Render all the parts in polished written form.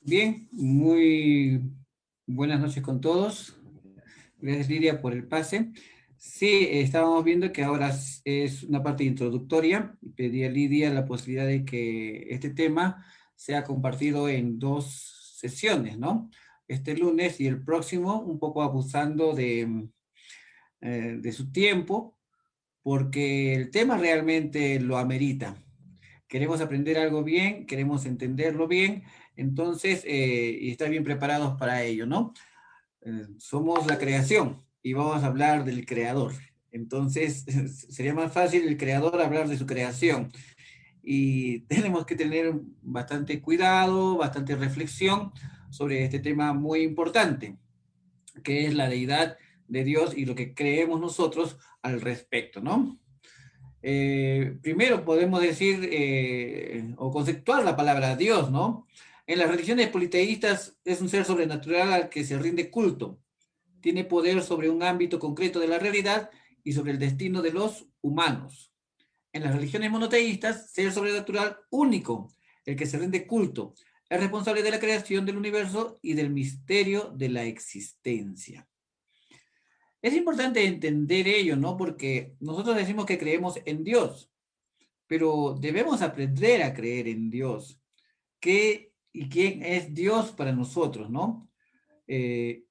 Bien, muy buenas noches con todos. Gracias, Lidia, por el pase. Sí, estábamos viendo que ahora es una parte introductoria. Pedí a Lidia la posibilidad de que este tema sea compartido en dos sesiones, ¿no? Este lunes y el próximo, un poco abusando de su tiempo, porque el tema realmente lo amerita. Queremos aprender algo bien, queremos entenderlo bien, entonces, y estar bien preparados para ello, ¿no? Somos la creación y vamos a hablar del creador. Entonces, sería más fácil el creador hablar de su creación. Y tenemos que tener bastante cuidado, bastante reflexión sobre este tema muy importante, que es la deidad de Dios y lo que creemos nosotros al respecto, ¿no? Primero podemos decir o conceptuar la palabra Dios, ¿no? En las religiones politeístas es un ser sobrenatural al que se rinde culto. Tiene poder sobre un ámbito concreto de la realidad y sobre el destino de los humanos. En las religiones monoteístas, ser sobrenatural único, el que se rinde culto, es responsable de la creación del universo y del misterio de la existencia. Es importante entender ello, ¿no? Porque nosotros decimos que creemos en Dios, pero debemos aprender a creer en Dios. ¿Qué y quién es Dios para nosotros, no? Eh,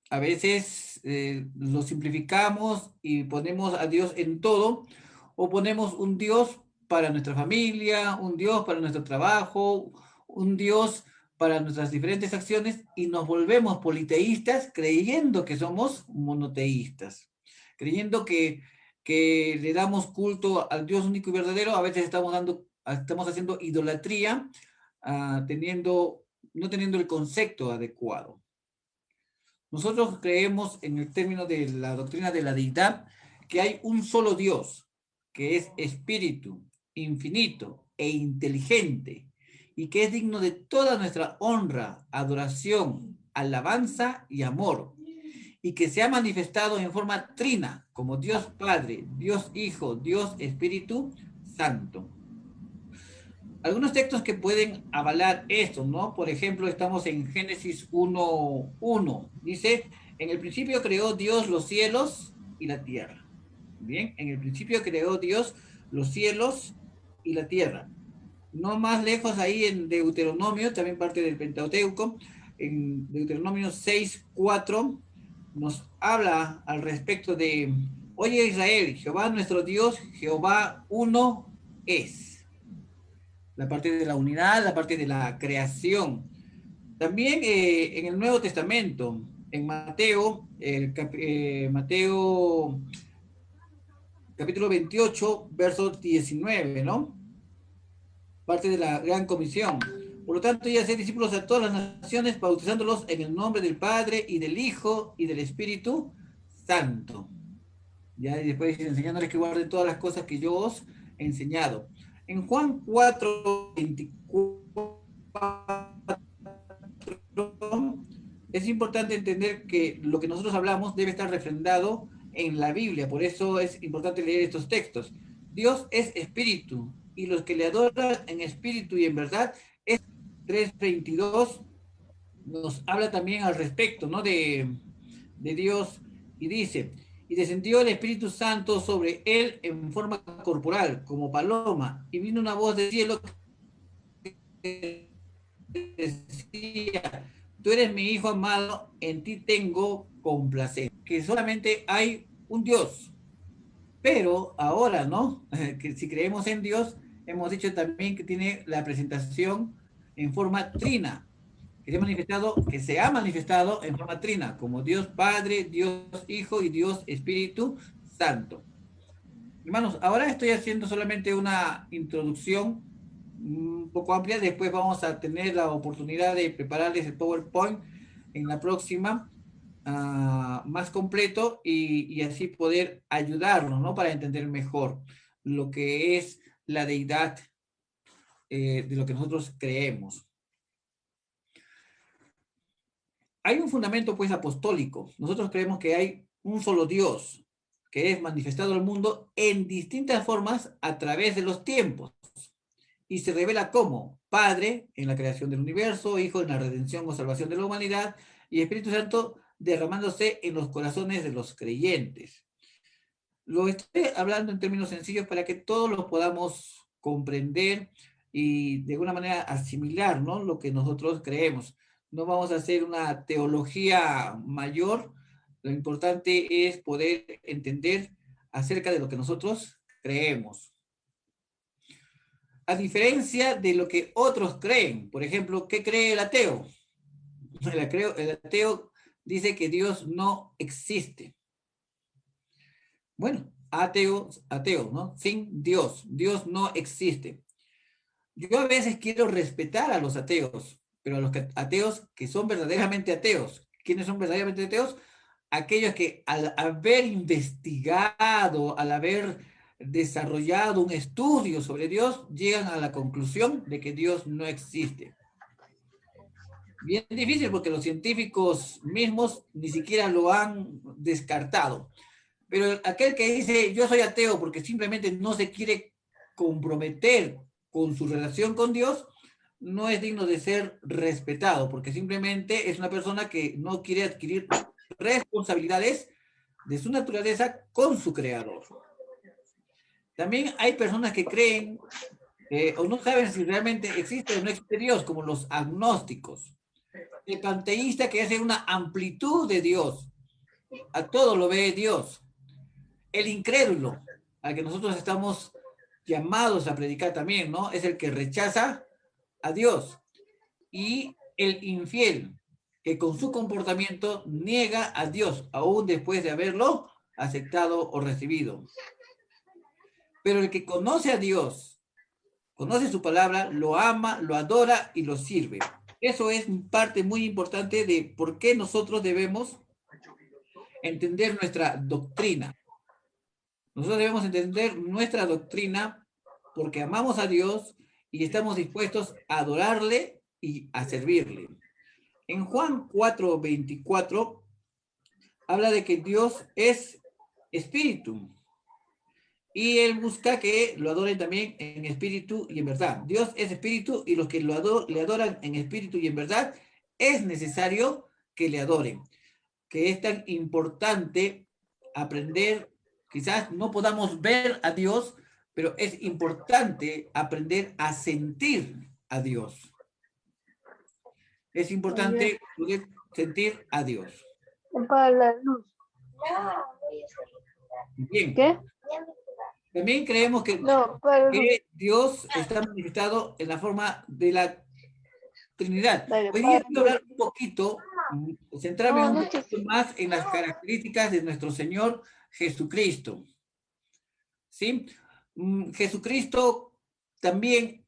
a veces lo simplificamos y ponemos a Dios en todo, o ponemos un Dios para nuestra familia, un Dios para nuestro trabajo, un Dios para nuestras diferentes acciones y nos volvemos politeístas creyendo que somos monoteístas, creyendo que le damos culto al Dios único y verdadero. A veces estamos haciendo idolatría, no teniendo el concepto adecuado. Nosotros creemos en el término de la doctrina de la deidad que hay un solo Dios, que es espíritu, infinito e inteligente, y que es digno de toda nuestra honra, adoración, alabanza y amor, y que se ha manifestado en forma trina, como Dios Padre, Dios Hijo, Dios Espíritu Santo. Algunos textos que pueden avalar esto, ¿no? Por ejemplo, estamos en Génesis 1:1. Dice, en el principio creó Dios los cielos y la tierra. Bien, en el principio creó Dios los cielos y la tierra. No más lejos ahí en Deuteronomio, también parte del Pentateuco, en Deuteronomio 6:4, nos habla al respecto de, oye Israel, Jehová nuestro Dios, Jehová uno es. La parte de la unidad, la parte de la creación. También en el Nuevo Testamento, en Mateo capítulo 28, verso 19, ¿no? Parte de la gran comisión. Por lo tanto, ya ser discípulos a todas las naciones, bautizándolos en el nombre del Padre y del Hijo y del Espíritu Santo. Ya y después enseñándoles que guarden todas las cosas que yo os he enseñado. En Juan 4:24 es importante entender que lo que nosotros hablamos debe estar refrendado en la Biblia, por eso es importante leer estos textos. Dios es espíritu y los que le adoran en espíritu y en verdad es 3:22 nos habla también al respecto, ¿no? De Dios y dice, y descendió el Espíritu Santo sobre él en forma corporal, como paloma, y vino una voz del cielo que decía, tú eres mi hijo amado, en ti tengo complacencia. Que solamente hay un Dios, pero ahora, ¿no? Que si creemos en Dios, hemos dicho también que tiene la presentación en forma trina, que se ha manifestado en forma trina, como Dios Padre, Dios Hijo y Dios Espíritu Santo. Hermanos, ahora estoy haciendo solamente una introducción un poco amplia, después vamos a tener la oportunidad de prepararles el PowerPoint en la próxima, más completo y así poder ayudarnos, ¿no? Para entender mejor lo que es la deidad de lo que nosotros creemos. Hay un fundamento pues apostólico. Nosotros creemos que hay un solo Dios que es manifestado al mundo en distintas formas a través de los tiempos y se revela como Padre en la creación del universo, Hijo en la redención o salvación de la humanidad, y Espíritu Santo derramándose en los corazones de los creyentes. Lo estoy hablando en términos sencillos para que todos lo podamos comprender y de alguna manera asimilar, ¿no?, lo que nosotros creemos. No vamos a hacer una teología mayor, lo importante es poder entender acerca de lo que nosotros creemos. A diferencia de lo que otros creen, por ejemplo, ¿qué cree el ateo? El ateo dice que Dios no existe. Bueno, ateo, ¿no? Sin Dios. Dios no existe. Yo a veces quiero respetar a los ateos, pero a los ateos que son verdaderamente ateos. ¿Quiénes son verdaderamente ateos? Aquellos que al haber investigado, al haber desarrollado un estudio sobre Dios, llegan a la conclusión de que Dios no existe. Bien difícil porque los científicos mismos ni siquiera lo han descartado. Pero aquel que dice yo soy ateo porque simplemente no se quiere comprometer con su relación con Dios, no es digno de ser respetado, porque simplemente es una persona que no quiere adquirir responsabilidades de su naturaleza con su creador. También hay personas que creen o no saben si realmente existe o no existe Dios, como los agnósticos. El panteísta que hace una amplitud de Dios, a todo lo ve Dios. El incrédulo, al que nosotros estamos llamados a predicar también, ¿no? Es el que rechaza a Dios. Y el infiel, que con su comportamiento niega a Dios, aún después de haberlo aceptado o recibido. Pero el que conoce a Dios, conoce su palabra, lo ama, lo adora y lo sirve. Eso es parte muy importante de por qué nosotros debemos entender nuestra doctrina. Nosotros debemos entender nuestra doctrina porque amamos a Dios y estamos dispuestos a adorarle y a servirle. En Juan 4:24 habla de que Dios es espíritu y él busca que lo adoren también en espíritu y en verdad. Dios es espíritu y los que le adoran en espíritu y en verdad es necesario que le adoren. Que es tan importante aprender, quizás no podamos ver a Dios, pero es importante aprender a sentir a Dios. Es importante poder sentir a Dios. Apaga la luz. Bien. ¿Qué? También creemos que, No, que Dios está manifestado en la forma de la Trinidad. dale, Hoy día quiero hablar un poquito, centrarme no, un no, poquito más en las características de nuestro Señor Jesucristo. ¿Sí? Jesucristo también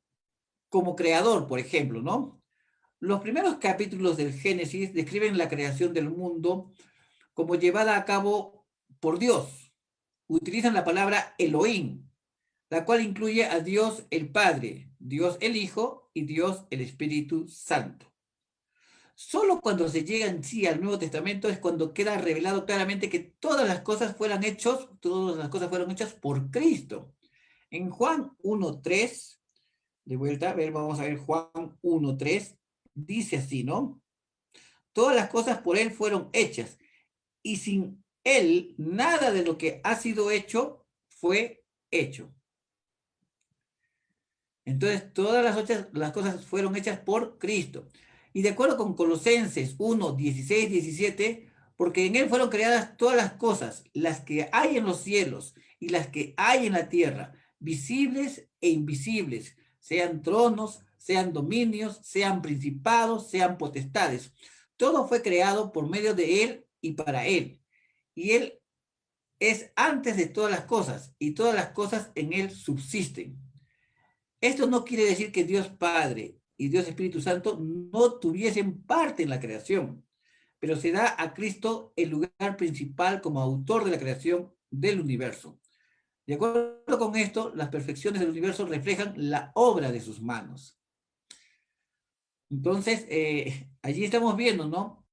como creador, por ejemplo, ¿no? Los primeros capítulos del Génesis describen la creación del mundo como llevada a cabo por Dios. Utilizan la palabra Elohim, la cual incluye a Dios el Padre, Dios el Hijo y Dios el Espíritu Santo. Solo cuando se llega en sí al Nuevo Testamento es cuando queda revelado claramente que todas las cosas fueron hechas por Cristo. En Juan 1:3, de vuelta, a ver, vamos a ver Juan 1:3, dice así, ¿no? Todas las cosas por Él fueron hechas, y sin Él nada de lo que ha sido hecho fue hecho. Entonces, todas las cosas fueron hechas por Cristo. Y de acuerdo con Colosenses 1:16-17, porque en Él fueron creadas todas las cosas, las que hay en los cielos y las que hay en la tierra, visibles e invisibles, sean tronos, sean dominios, sean principados, sean potestades. Todo fue creado por medio de Él y para Él. Y Él es antes de todas las cosas, y todas las cosas en Él subsisten. Esto no quiere decir que Dios Padre y Dios Espíritu Santo no tuviesen parte en la creación, pero se da a Cristo el lugar principal como autor de la creación del universo. De acuerdo con esto, las perfecciones del universo reflejan la obra de sus manos. Entonces, allí estamos viendo, ¿no?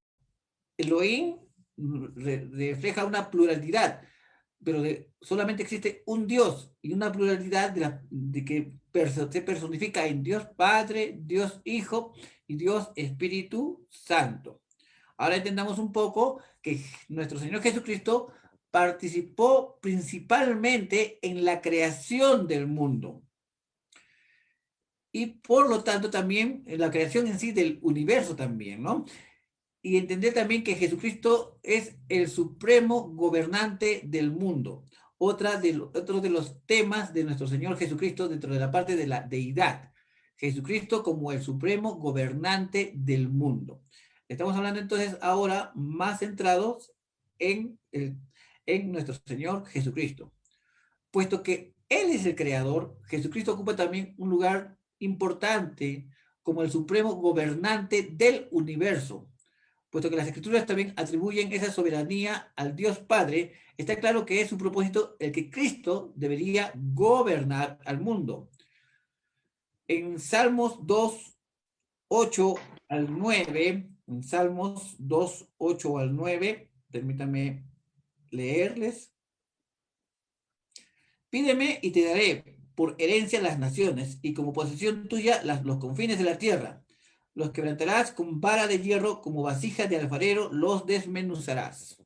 Elohim refleja una pluralidad, pero solamente existe un Dios y una pluralidad de que se personifica en Dios Padre, Dios Hijo y Dios Espíritu Santo. Ahora entendamos un poco que nuestro Señor Jesucristo participó principalmente en la creación del mundo y por lo tanto también en la creación en sí del universo también, ¿no? Y entender también que Jesucristo es el supremo gobernante del mundo. Otro de los temas de nuestro Señor Jesucristo dentro de la parte de la deidad. Jesucristo como el supremo gobernante del mundo. Estamos hablando entonces ahora más centrados en nuestro Señor Jesucristo. Puesto que Él es el creador, Jesucristo ocupa también un lugar importante como el supremo gobernante del universo. Puesto que las escrituras también atribuyen esa soberanía al Dios Padre, está claro que es su propósito el que Cristo debería gobernar al mundo. En Salmos 2, 8 al 9, en Salmos 2, 8 al 9, permítame leerles. Pídeme y te daré por herencia las naciones y como posesión tuya los confines de la tierra. Los quebrantarás con vara de hierro, como vasija de alfarero, los desmenuzarás.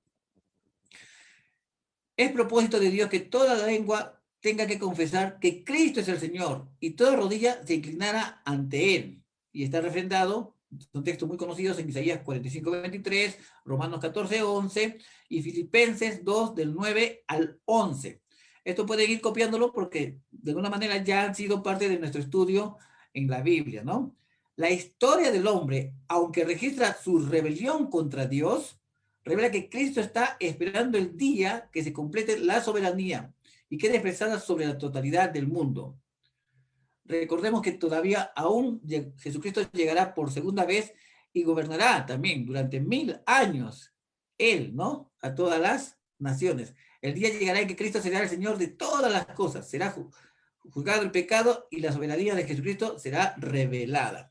Es propósito de Dios que toda lengua tenga que confesar que Cristo es el Señor y toda rodilla se inclinara ante Él. Y está refrendado, son textos muy conocidos en Isaías 45:23, Romanos 14:11 y Filipenses 2 del 9 al 11. Esto pueden ir copiándolo porque de alguna manera ya han sido parte de nuestro estudio en la Biblia, ¿no? La historia del hombre, aunque registra su rebelión contra Dios, revela que Cristo está esperando el día que se complete la soberanía y quede expresada sobre la totalidad del mundo. Recordemos que todavía aún Jesucristo llegará por segunda vez y gobernará también durante 1000 años. Él, ¿no? A todas las naciones. El día llegará en que Cristo será el Señor de todas las cosas. Será juzgado el pecado y la soberanía de Jesucristo será revelada.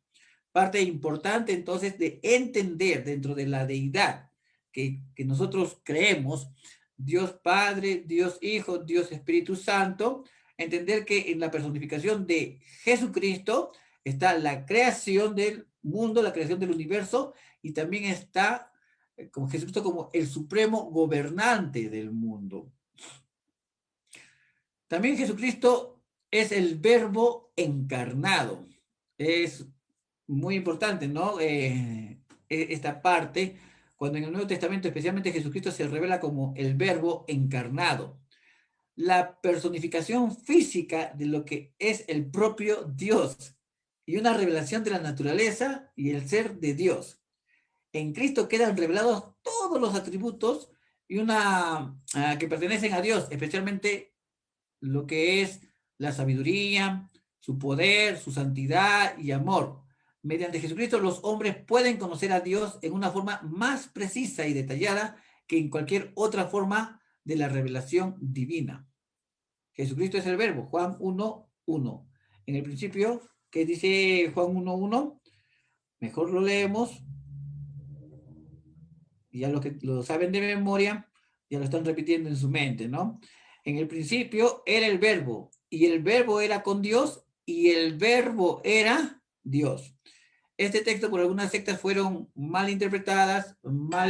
Parte importante entonces de entender dentro de la deidad que nosotros creemos, Dios Padre, Dios Hijo, Dios Espíritu Santo, entender que en la personificación de Jesucristo está la creación del mundo, la creación del universo, y también está con Jesucristo como el supremo gobernante del mundo. También Jesucristo es el verbo encarnado. Es muy importante, ¿no? Esta parte, cuando en el Nuevo Testamento, especialmente Jesucristo se revela como el verbo encarnado. La personificación física de lo que es el propio Dios y una revelación de la naturaleza y el ser de Dios. En Cristo quedan revelados todos los atributos y que pertenecen a Dios, especialmente lo que es la sabiduría, su poder, su santidad y amor. Mediante Jesucristo los hombres pueden conocer a Dios en una forma más precisa y detallada que en cualquier otra forma de la revelación divina. Jesucristo es el verbo, Juan 1:1. En el principio, ¿qué dice Juan 1:1? Mejor lo leemos. Ya los que lo saben de memoria, ya lo están repitiendo en su mente, ¿no? En el principio era el verbo, y el verbo era con Dios, y el verbo era Dios. Este texto por algunas sectas fueron mal interpretadas, mal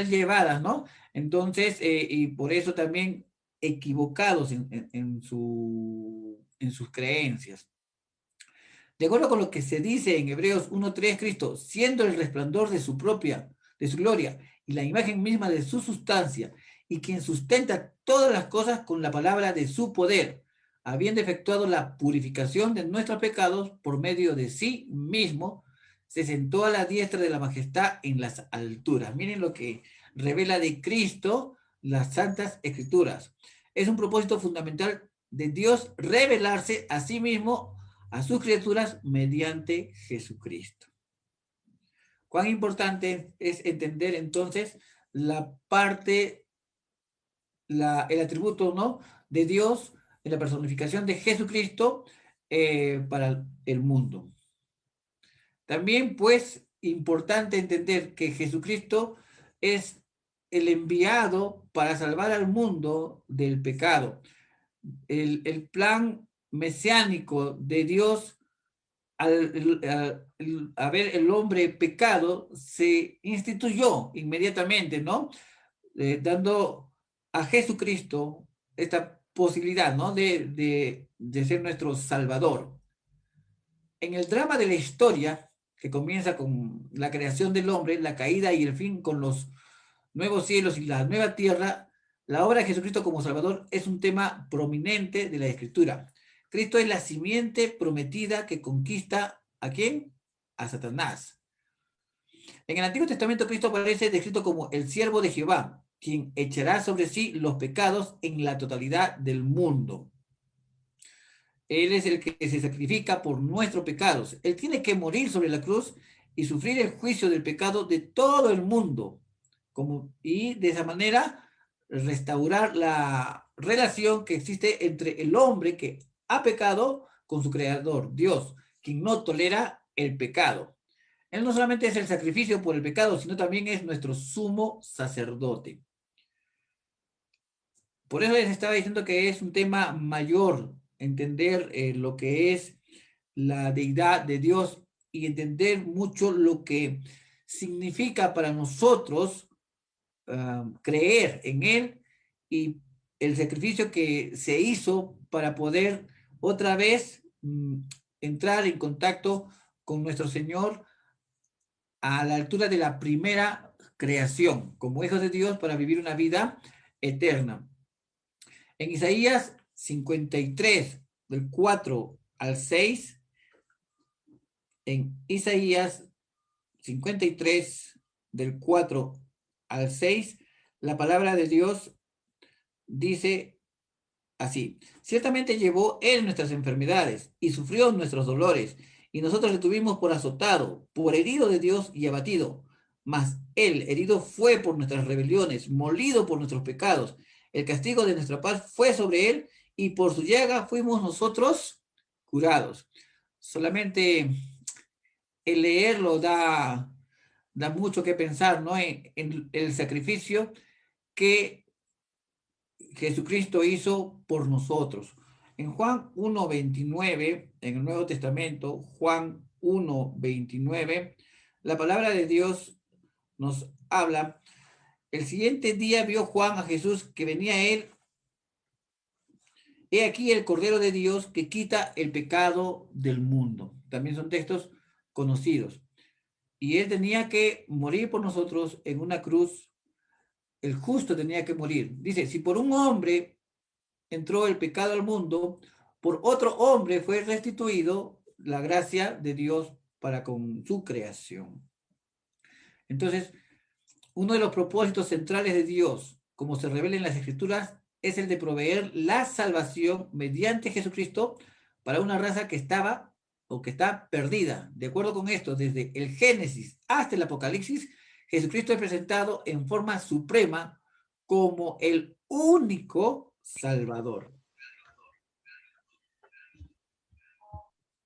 llevadas, ¿no? Entonces, y por eso también equivocados en sus creencias. De acuerdo con lo que se dice en Hebreos 1:3, Cristo, siendo el resplandor de su gloria y la imagen misma de su sustancia, y quien sustenta todas las cosas con la palabra de su poder, habiendo efectuado la purificación de nuestros pecados por medio de sí mismo, se sentó a la diestra de la majestad en las alturas. Miren lo que revela de Cristo las Santas Escrituras. Es un propósito fundamental de Dios revelarse a sí mismo a sus criaturas mediante Jesucristo. Cuán importante es entender entonces la parte, el atributo, ¿no?, de Dios en la personificación de Jesucristo para el mundo. También, pues, importante entender que Jesucristo es el enviado para salvar al mundo del pecado. el plan mesiánico de Dios, al haber el hombre pecado, se instituyó inmediatamente, ¿no? Dando a Jesucristo esta posibilidad, ¿no? De ser nuestro Salvador. En el drama de la historia, que comienza con la creación del hombre, la caída y el fin con los nuevos cielos y la nueva tierra, la obra de Jesucristo como Salvador es un tema prominente de la Escritura. Cristo es la simiente prometida que conquista ¿a quién? A Satanás. En el Antiguo Testamento Cristo aparece descrito como el siervo de Jehová, quien echará sobre sí los pecados en la totalidad del mundo. Él es el que se sacrifica por nuestros pecados. Él tiene que morir sobre la cruz y sufrir el juicio del pecado de todo el mundo. Y de esa manera restaurar la relación que existe entre el hombre que ha pecado con su creador, Dios, quien no tolera el pecado. Él no solamente es el sacrificio por el pecado, sino también es nuestro sumo sacerdote. Por eso les estaba diciendo que es un tema mayor entender lo que es la deidad de Dios y entender mucho lo que significa para nosotros creer en Él y el sacrificio que se hizo para poder otra vez entrar en contacto con nuestro Señor a la altura de la primera creación, como hijos de Dios para vivir una vida eterna. En Isaías 53, del 4 al 6, en Isaías 53, del 4 al 6, la palabra de Dios dice así: ciertamente llevó Él nuestras enfermedades y sufrió nuestros dolores, y nosotros le tuvimos por azotado, por herido de Dios y abatido. Mas Él herido fue por nuestras rebeliones, molido por nuestros pecados. El castigo de nuestra paz fue sobre Él, y por su llaga fuimos nosotros curados. Solamente el leerlo da mucho que pensar, ¿no? En el sacrificio que Jesucristo hizo por nosotros. En Juan 1:29, en el Nuevo Testamento, Juan 1:29, la palabra de Dios nos habla. El siguiente día vio Juan a Jesús que venía a él. He aquí el Cordero de Dios que quita el pecado del mundo. También son textos conocidos. Y él tenía que morir por nosotros en una cruz. El justo tenía que morir. Dice, si por un hombre entró el pecado al mundo, por otro hombre fue restituido la gracia de Dios para con su creación. Entonces, uno de los propósitos centrales de Dios, como se revela en las Escrituras, es el de proveer la salvación mediante Jesucristo para una raza que estaba o que está perdida. De acuerdo con esto, desde el Génesis hasta el Apocalipsis, Jesucristo es presentado en forma suprema como el único Salvador.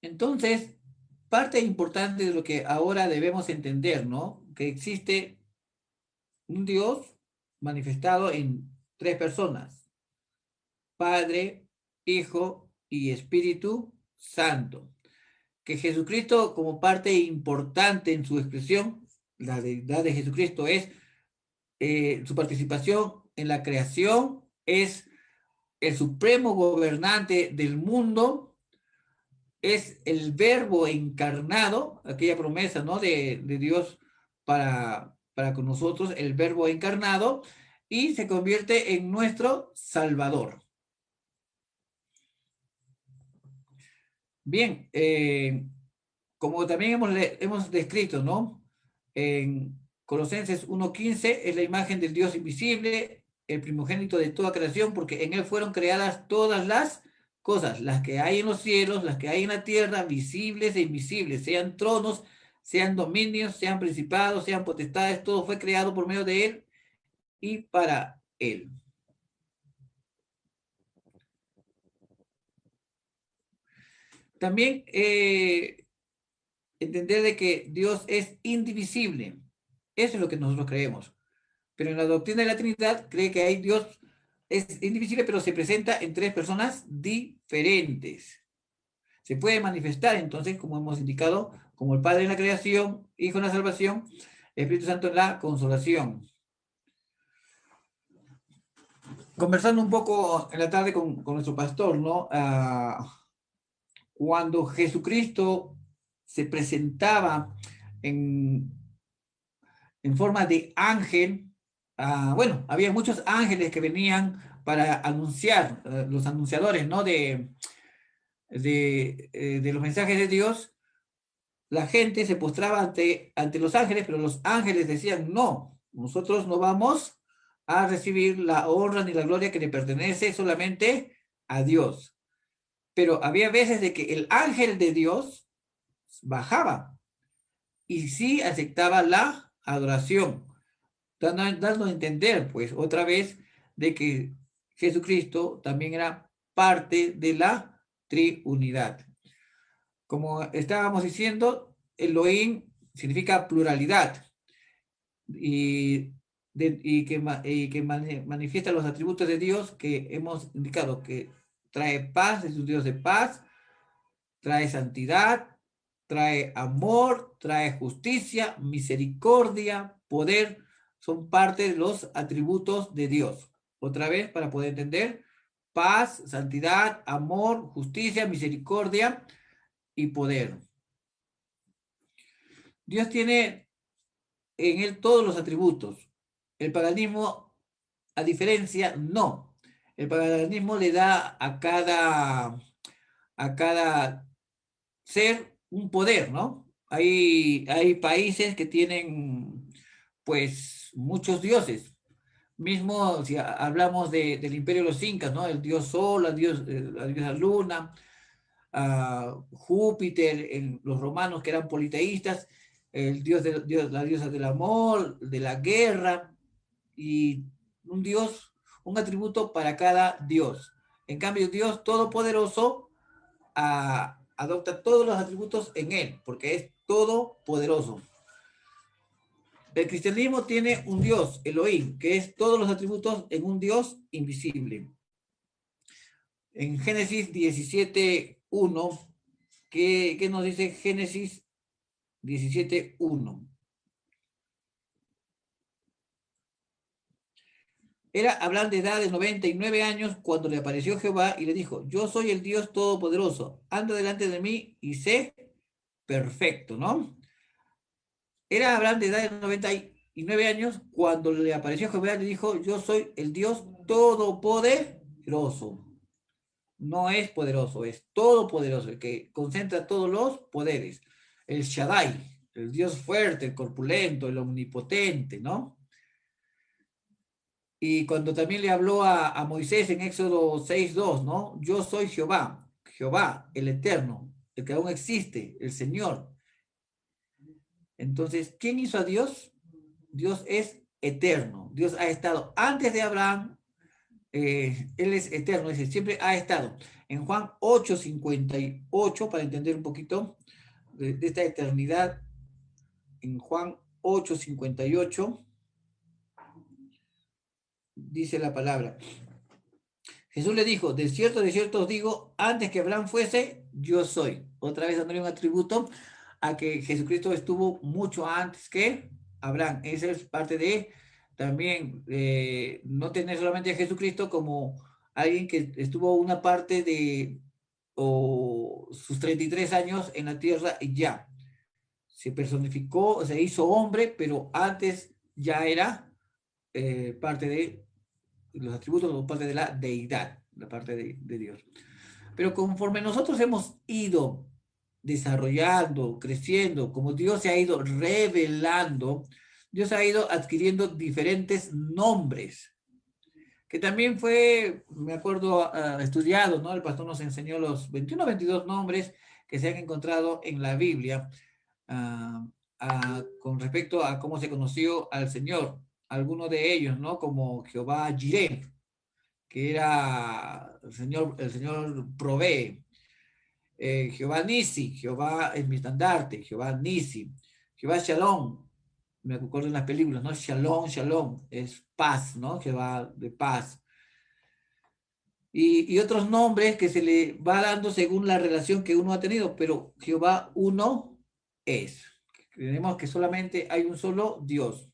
Entonces, parte importante de lo que ahora debemos entender, ¿no? Que existe un Dios manifestado en tres personas: Padre, Hijo y Espíritu Santo. Que Jesucristo, como parte importante en su expresión, la deidad de Jesucristo es su participación en la creación, es el supremo gobernante del mundo, es el verbo encarnado, aquella promesa, ¿no? de Dios para con nosotros, el verbo encarnado, y se convierte en nuestro Salvador. Bien, como también hemos descrito, ¿no? En Colosenses 1:15 es la imagen del Dios invisible, el primogénito de toda creación, porque en él fueron creadas todas las cosas, las que hay en los cielos, las que hay en la tierra, visibles e invisibles, sean tronos, sean dominios, sean principados, sean potestades, todo fue creado por medio de él y para él. También entender de que Dios es indivisible. Eso es lo que nosotros creemos. Pero en la doctrina de la Trinidad cree que hay Dios es indivisible, pero se presenta en tres personas diferentes. Se puede manifestar entonces, como hemos indicado, como el Padre en la creación, Hijo en la salvación, Espíritu Santo en la consolación. Conversando un poco en la tarde con nuestro pastor, ¿no? Cuando Jesucristo se presentaba en, en forma de ángel, bueno, había muchos ángeles que venían para anunciar, los anunciadores, ¿no? De los mensajes de Dios. La gente se postraba ante los ángeles, pero los ángeles decían, no, nosotros no vamos a recibir la honra ni la gloria que le pertenece solamente a Dios. Pero había veces de que el ángel de Dios bajaba y sí aceptaba la adoración, dando a entender, pues, otra vez, de que Jesucristo también era parte de la triunidad. Como estábamos diciendo, Elohim significa pluralidad y, y que manifiesta los atributos de Dios que hemos indicado, que trae paz, es un Dios de paz, trae santidad, trae amor, trae justicia, misericordia, poder, son parte de los atributos de Dios. Otra vez, para poder entender, paz, santidad, amor, justicia, misericordia y poder. Dios tiene en él todos los atributos. El paganismo, a diferencia, no. El paganismo le da a cada ser un poder, ¿no? Hay países que tienen, pues, muchos dioses. Mismo si hablamos del imperio de los incas, ¿no? El dios Sol, la diosa Luna, Júpiter, los romanos que eran politeístas, la diosa del amor, de la guerra, y un dios, un atributo para cada dios. En cambio, Dios Todopoderoso adopta todos los atributos en él, porque es todopoderoso. El cristianismo tiene un Dios, Elohim, que es todos los atributos en un Dios invisible. En Génesis 17:1, ¿qué nos dice Génesis 17:1? Era Abraham de edad de 99 años cuando le apareció Jehová y le dijo, yo soy el Dios Todopoderoso, anda delante de mí y sé perfecto, ¿no? Era Abraham de edad de 99 años cuando le apareció Jehová y le dijo, yo soy el Dios Todopoderoso. No es poderoso, es todopoderoso, el que concentra todos los poderes. El Shaddai, el Dios fuerte, el corpulento, el omnipotente, ¿no? Y cuando también le habló a Moisés en Éxodo 6:2, ¿no? Yo soy Jehová, Jehová, el eterno, el que aún existe, el Señor. Entonces, ¿quién hizo a Dios? Dios es eterno. Dios ha estado antes de Abraham. Él es eterno, es decir, siempre ha estado. En Juan 8:58, para entender un poquito de esta eternidad, en Juan 8:58, dice la palabra. Jesús le dijo, de cierto os digo, antes que Abraham fuese, yo soy. Otra vez dándole un atributo a que Jesucristo estuvo mucho antes que Abraham. Esa es parte de también no tener solamente a Jesucristo como alguien que estuvo una parte de o sus 33 años en la tierra y ya. Se personificó, se hizo hombre, pero antes ya era parte de los atributos o parte de la deidad, la parte de Dios. Pero conforme nosotros hemos ido desarrollando, creciendo, como Dios se ha ido revelando, Dios ha ido adquiriendo diferentes nombres, que también fue, me acuerdo, estudiado, ¿no? El pastor nos enseñó los 21 o 22 nombres que se han encontrado en la Biblia con respecto a cómo se conoció al Señor. Algunos de ellos, ¿no? Como Jehová Jireh, que era el Señor provee. Jehová Nisi, Jehová es mi estandarte, Jehová Nisi, Jehová Shalom, me acuerdo en las películas, ¿no? Shalom, Shalom, es paz, ¿no? Jehová de paz. y otros nombres que se le va dando según la relación que uno ha tenido, pero Jehová uno es. Creemos que solamente hay un solo Dios.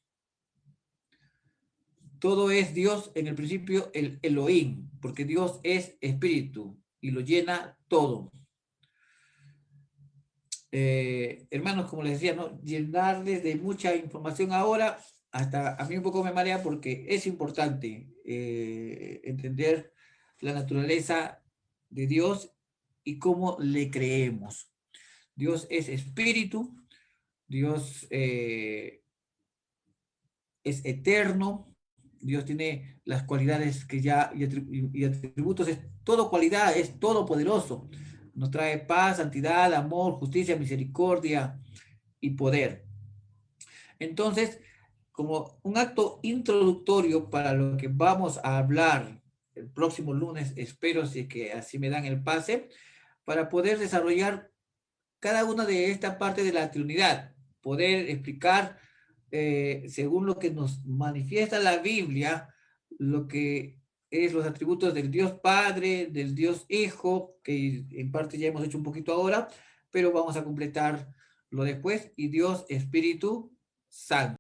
Todo es Dios, en el principio el Elohim, porque Dios es espíritu y lo llena todo. Hermanos, como les decía, ¿no? Llenarles de mucha información ahora, hasta a mí un poco me marea porque es importante entender la naturaleza de Dios y cómo le creemos. Dios es espíritu, Dios es eterno, Dios tiene las cualidades que ya, y atributos, es todo cualidad, es todopoderoso. Nos trae paz, santidad, amor, justicia, misericordia y poder. Entonces, como un acto introductorio para lo que vamos a hablar el próximo lunes, espero si es que así me dan el pase, para poder desarrollar cada una de esta parte de la Trinidad, poder explicar según lo que nos manifiesta la Biblia, lo que es los atributos del Dios Padre, del Dios Hijo, que en parte ya hemos hecho un poquito ahora, pero vamos a completar lo después, y Dios Espíritu Santo.